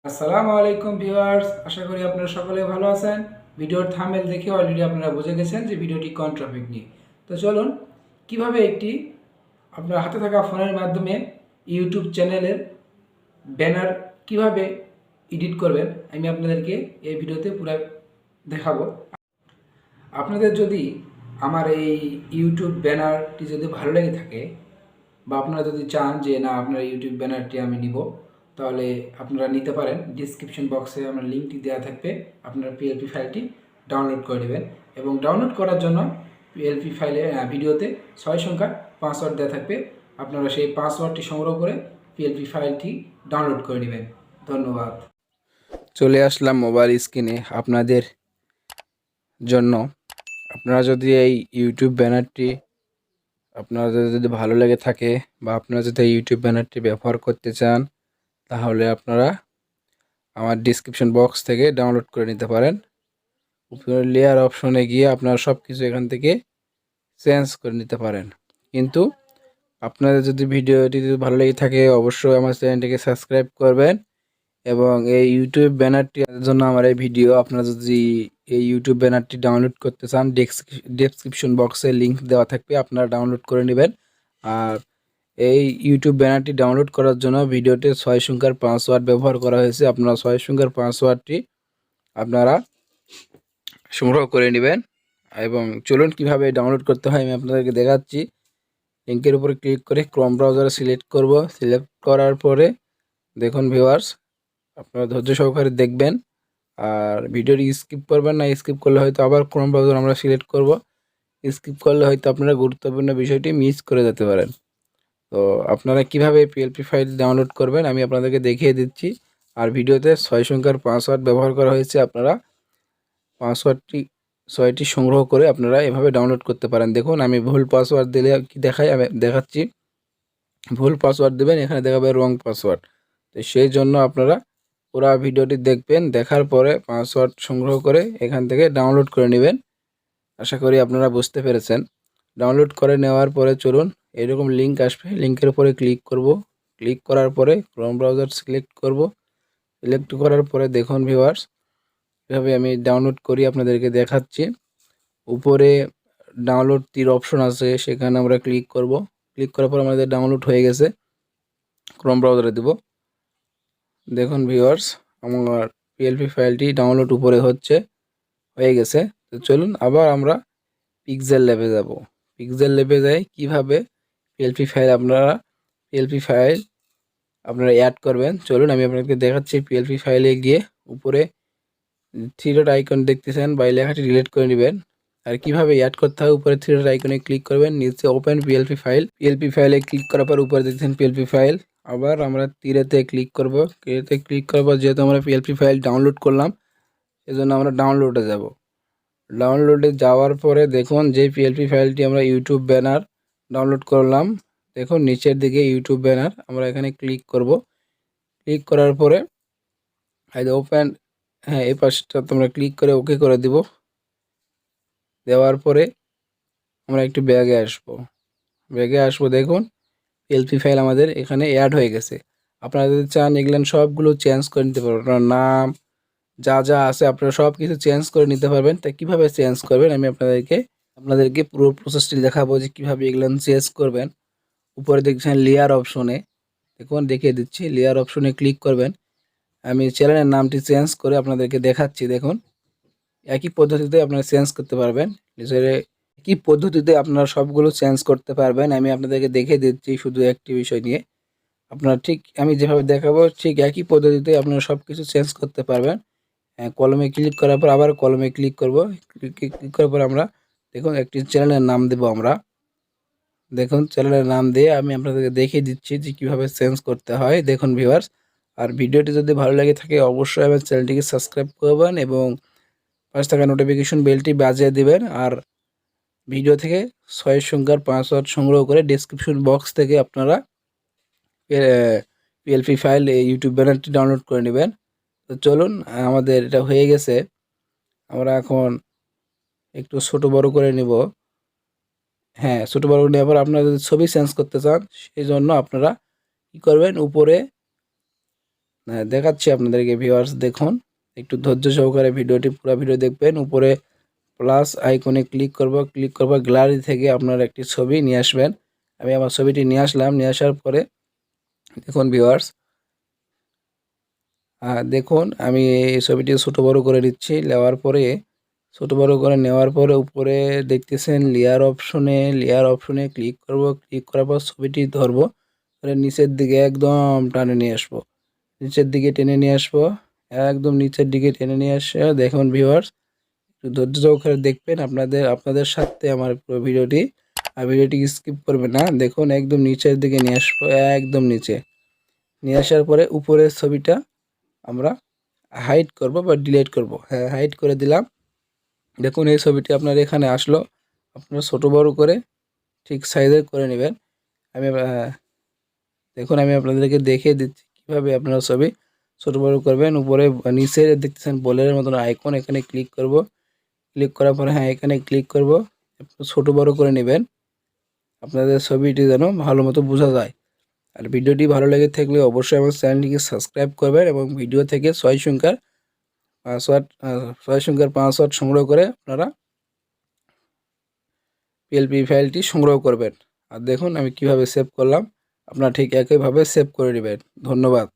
আসসালামু আলাইকুম ভিউয়ার্স, আশা করি আপনারা সকলে ভালো আছেন। ভিডিওর থাম্বনেল দেখে অলরেডি আপনারা বুঝে গেছেন যে ভিডিওটি কোন টপিক নিয়ে। তো চলুন কিভাবে একটি আপনার হাতে থাকা ফোনের মাধ্যমে ইউটিউব চ্যানেলের ব্যানার কিভাবে এডিট করবেন আমি আপনাদেরকে এই ভিডিওতে পুরো দেখাবো। আপনাদের যদি আমার এই ইউটিউব ব্যানারটি যদি ভালো লেগে থাকে বা আপনারা যদি চান যে না আপনার ইউটিউব ব্যানারটি আমি নিব, তাহলে আপনারা নিতে পারেন। ডিসক্রিপশন বক্সে আমার লিঙ্কটি দেওয়া থাকবে, আপনারা পিএলপি ফাইলটি ডাউনলোড করে নেবেন এবং ডাউনলোড করার জন্য পিএলপি ফাইলে ভিডিওতে 6 সংখ্যার পাসওয়ার্ড দেওয়া থাকবে। আপনারা সেই পাসওয়ার্ডটি সংগ্রহ করে পিএলপি ফাইলটি ডাউনলোড করে নেবেন। ধন্যবাদ। চলে আসলাম মোবাইল স্ক্রিনে আপনাদের জন্য। আপনারা যদি এই ইউটিউব ব্যানারটি আপনাদের যদি ভালো লেগে থাকে বা আপনারা যদি ইউটিউব ব্যানারটি ব্যবহার করতে চান, তাহলে আপনারা আমার ডিসক্রিপশন বক্স থেকে ডাউনলোড করে নিতে পারেন। উপরে লেয়ার অপশনে গিয়ে আপনারা সব কিছু এখান থেকে চেঞ্জ করে নিতে পারেন। কিন্তু আপনাদের যদি ভিডিওটি যদি ভালো লেগে থাকে, অবশ্যই আমার চ্যানেলটিকে সাবস্ক্রাইব করবেন এবং এই ইউটিউব ব্যানারটির জন্য আমার এই ভিডিও। আপনারা যদি এই ইউটিউব ব্যানারটি ডাউনলোড করতে চান, ডেসক্রিপশন বক্সে লিঙ্ক দেওয়া থাকবে, আপনারা ডাউনলোড করে নেবেন। আর এই ইউটিউব ব্যানারটি ডাউনলোড করার জন্য ভিডিওতে 6 সংখ্যার পাসওয়ার্ড ব্যবহার করা হয়েছে। আপনারা 6 সংখ্যার পাসওয়ার্ডটি আপনারা সংগ্রহ করে নেবেন এবং চলুন কিভাবে ডাউনলোড করতে হয় আমি আপনাদেরকে দেখাচ্ছি। লিঙ্কের উপরে ক্লিক করে ক্রোম ব্রাউজারে সিলেক্ট করব। সিলেক্ট করার পরে দেখুন ভিউয়ার্স, আপনারা ধৈর্য সহকারে দেখবেন আর ভিডিওটি স্কিপ করবেন না। স্কিপ করলে হয়তো আবার ক্রোম ব্রাউজার আমরা সিলেক্ট করব। স্কিপ করলে হয়তো আপনারা গুরুত্বপূর্ণ বিষয়টি মিস করে যেতে পারেন। তো আপনারা কিভাবে পিএলপি ফাইল ডাউনলোড করবেন আমি আপনাদেরকে দেখিয়ে দিচ্ছি। আর ভিডিওতে 6 সংখ্যার পাসওয়ার্ড ব্যবহার করা হয়েছে। আপনারা পাসওয়ার্ডটি 6টি সংগ্রহ করে আপনারা এভাবে ডাউনলোড করতে পারেন। দেখুন আমি ভুল পাসওয়ার্ড দিলে কি দেখাই আমি দেখাচ্ছি। ভুল পাসওয়ার্ড দেবেন, এখানে দেখাবে রং পাসওয়ার্ড। তো সেই জন্য আপনারা পুরো ভিডিওটি দেখবেন, দেখার পরে পাসওয়ার্ড সংগ্রহ করে এখান থেকে ডাউনলোড করে নেবেন। আশা করি আপনারা বুঝতে পেরেছেন। ডাউনলোড করে নেওয়ার পরে চলুন এরকম লিঙ্ক আসবে, লিঙ্কের উপরে ক্লিক করব। ক্লিক করার পরে ক্রোম ব্রাউজার সিলেক্ট করব। সিলেক্ট করার পরে দেখুন ভিউয়ার্স, এভাবে আমি ডাউনলোড করি আপনাদেরকে দেখাচ্ছি। উপরে ডাউনলোড তীর অপশন আছে, সেখানে আমরা ক্লিক করব। ক্লিক করার পর আমাদের ডাউনলোড হয়ে গেছে। ক্রোম ব্রাউজারে দেব। দেখুন ভিউয়ার্স, আমার পিএলপি ফাইলটি ডাউনলোড উপরে হয়ে গেছে। তো চলুন আবার আমরা পিক্সেল ল্যাবে যাব। পিক্সেল ল্যাবে যাই কিভাবে পিএলপি ফাইল আপনারা অ্যাড করবেন চলুন আমি আপনাদেরকে দেখাচ্ছি। পিএলপি ফাইলে গিয়ে উপরে 3 ডট আইকন দেখতেছেন বা এই লেখাটি ডিলিট করে নেবেন। আর কিভাবে অ্যাড করতে হয়, উপরে 3 ডট আইকনে ক্লিক করবেন, নিচে ওপেন পিএলপি ফাইলে ক্লিক করার পর উপরে দেখছেন পিএলপি ফাইল। আবার আমরা তীরেতে ক্লিক করব। তীরেতে ক্লিক করার পর যেহেতু আমরা পিএলপি ফাইল ডাউনলোড করলাম, এজন্য আমরা ডাউনলোডে যাব। ডাউনলোডে যাওয়ার পরে দেখুন যে পিএলপি ফাইলটি আমরা ইউটিউব ব্যানার ডাউনলোড করলাম, দেখুন নিচের দিকে ইউটিউব ব্যানার, আমরা এখানে ক্লিক করব। ক্লিক করার পরে ওপেন, হ্যাঁ এই পাশটা তোমরা ক্লিক করে ওকে করে দিব। দেওয়ার পরে আমরা একটু ব্যাগে আসবো। দেখুন পিএলপি ফাইল আমাদের এখানে অ্যাড হয়ে গেছে। আপনারা যদি চান এগুলো সবগুলো চেঞ্জ করে নিতে পারবেন, আপনার নাম যা যা আছে আপনারা সব কিছু চেঞ্জ করে নিতে পারবেন। তাই কীভাবে চেঞ্জ করবেন আমি আপনাদেরকে পুরো প্রসেসটি দেখাবো যে কীভাবে এগুলো চেঞ্জ করবেন। উপরে দেখছেন লেয়ার অপশনে, দেখুন দেখিয়ে দিচ্ছি। লেয়ার অপশনে ক্লিক করবেন। আমি চ্যানেলের নামটি চেঞ্জ করে আপনাদেরকে দেখাচ্ছি। দেখুন একই পদ্ধতিতে আপনারা চেঞ্জ করতে পারবেন। একই পদ্ধতিতে আপনারা সবগুলো চেঞ্জ করতে পারবেন। আমি আপনাদেরকে দেখিয়ে দিচ্ছি শুধু একটি বিষয় নিয়ে। আপনারা ঠিক আমি যেভাবে দেখাবো ঠিক একই পদ্ধতিতে আপনারা সব কিছু চেঞ্জ করতে পারবেন। কলমে ক্লিক করার পর আবার কলমে ক্লিক করব। ক্লিক করার পর আমরা দেখুন একটি চ্যানেলের নাম দেব আমরা। দেখুন চ্যানেলের নাম দিয়ে আমি আপনাদেরকে দেখিয়ে দিচ্ছি যে কীভাবে চেঞ্জ করতে হয়। দেখুন ভিউয়ার্স, আর ভিডিওটি যদি ভালো লেগে থাকে অবশ্যই আমার চ্যানেলটিকে সাবস্ক্রাইব করবেন এবং পাশে থাকা নোটিফিকেশন বেলটি বাজিয়ে দিবেন। আর ভিডিও থেকে 6 সংখ্যার পাসওয়ার্ড সংগ্রহ করে ডেসক্রিপশন বক্স থেকে আপনারা পিএলপি ফাইল ইউটিউব ব্যানারটি ডাউনলোড করে নেবেন। তো চলুন আমাদের এটা হয়ে গেছে। আমরা এখন একটু ছোট বড় করে নিব। হ্যাঁ ছোট বড় করে নেওয়ার পর আপনারা যদি ছবি চেঞ্জ করতে চান সেই জন্য আপনারা কী করবেন, উপরে দেখাচ্ছি আপনাদেরকে ভিউয়ার্স। দেখুন, একটু ধৈর্য সহকারে ভিডিওটি পুরো ভিডিও দেখবেন। উপরে প্লাস আইকনে ক্লিক করব, গ্যালারি থেকে আপনার একটি ছবি নিয়ে আসবেন। আমি আমার ছবিটি নিয়ে আসলাম। নিয়ে আসার পরে দেখুন ভিউয়ার্স, দেখুন আমি এই ছবিটি ছোট বড় করে নিচ্ছি। নেওয়ার পরে ছোট বড় করে নেওয়ার পরে উপরে দেখতেছেন লেয়ার অপশনে ক্লিক করব। ক্লিক করার পর ছবিটি ধরবো, ধরে নিচের দিকে একদম টানে নিয়ে আসবো। নিচের দিকে টেনে নিয়ে আসবো, একদম নিচের দিকে টেনে নিয়ে আসে। দেখুন ভিউয়ার্স, একটু ধৈর্য সহকারে দেখবেন। আপনাদের সাথে আমার পুরো ভিডিওটি, আর ভিডিওটি স্কিপ করবে না। দেখুন একদম নিচের দিকে নিয়ে আসবো, একদম নিচে নিয়ে আসার পরে উপরের ছবিটা আমরা হাইড করব বা ডিলিট করব। হ্যাঁ, হাইড করে দিলাম। দেখুন এই ছবিটি আপনার এখানে আসলো। আপনারা ছোট বড় করে ঠিক সাইজের করে নেবেন। আমি দেখুন আমি আপনাদেরকে দেখিয়ে দিচ্ছি কিভাবে আপনারা ছবি ছোট বড় করবেন। উপরে নিচে দেখতেছেন বলের মতন আইকন, এখানে ক্লিক করব। ক্লিক করার পরে হ্যাঁ, এখানে ক্লিক করব। ছোট বড় করে নেবেন, আপনাদের ছবিটি যেন ভালো মতো বোঝা যায়। আর ভিডিওটি ভালো লেগে থাকলে অবশ্যই আমার চ্যানেলটিকে সাবস্ক্রাইব করবেন এবং ভিডিও থেকে 6 সংখ্যার পাসওয়ার্ড সংগ্রহ করে আপনারা পিএলপি ফাইলটি সংগ্রহ করবেন। আর দেখুন আমি কিভাবে সেভ করলাম, আপনারা ঠিক একইভাবে সেভ করে নেবেন। ধন্যবাদ।